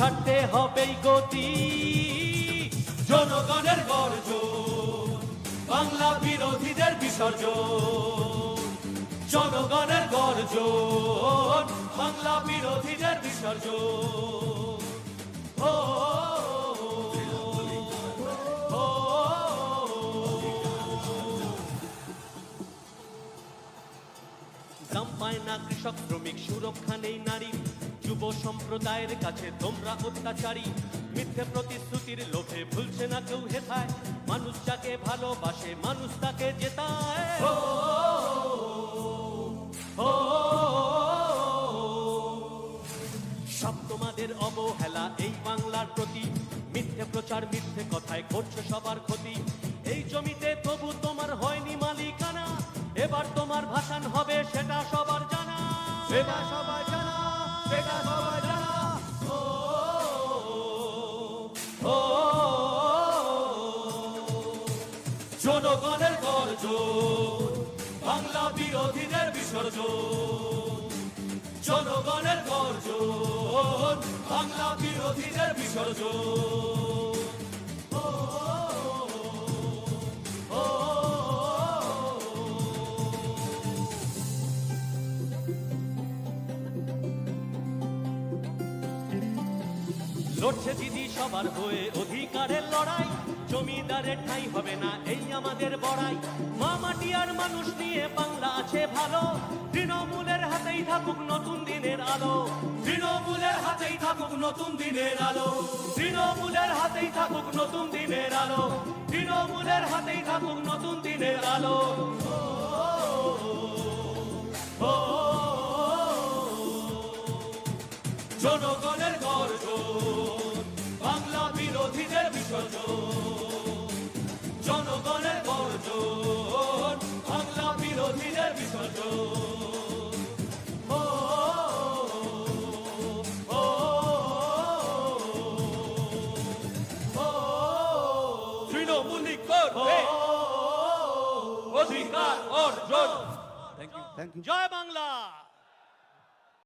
ছাড়তে হবেই গতি। জনগণের গর্জন, বাংলা বিরোধীদের বিসর্জন। জনগণের গর্জন, বাংলা বিরোধীদের বিসর্জন। ও দাম পায় না কৃষক শ্রমিক, সুরক্ষা নেই নারী, যুব সম্প্রদায়ের কাছে তোমরা অত্যাচারী। মিথ্যে প্রতিশ্রুতির লোভে ভুলছে না কেউ হেথায়, মানুষ যাকে ভালোবাসে মানুষ তাকে জেতায়। সব তোমাদের অবহেলা এই বাংলার প্রতি, মিথ্যে প্রচার মিথ্যে কথায় করছে সবার ক্ষতি। এই জমিতে তবু তোমার হয়নি মালিকানা, এবার তোমার ভাষণ হবে সেটা সবার জানা, সেটা সবার জানা, সেটা সবার জানা। জনগণের গর্জন, বাংলা বিরোধীদের বিসর্জন। জনগণের গর্জন, বাংলা বিরোধীদের বিসর্জন। লড়ছে দিদি সবার হয়ে অধিকারের লড়াই, জমিদারের ঠাঁই হবে না এই আমাদের বড়াই। মা মাটি আর মানুষ নিয়ে বাংলা আছে ভালো, তৃণমূলের হাতেই থাকুক নতুন দিনের আলো। তৃণমূলের হাতেই থাকুক নতুন দিনের আলো। তৃণমূলের হাতেই থাকুক নতুন দিনের আলো। তৃণমূলের হাতেই থাকুক নতুন দিনের আলো। জনগণের গর্জন, বাংলা বিরোধীদের বিসর্জন। জনগণের গর্জন, বাংলা বিরোধীদের বিসর্জন। তৃণমূলী করবে অধিকার অর্জন। Thank you. Thank you. জয় বাংলা।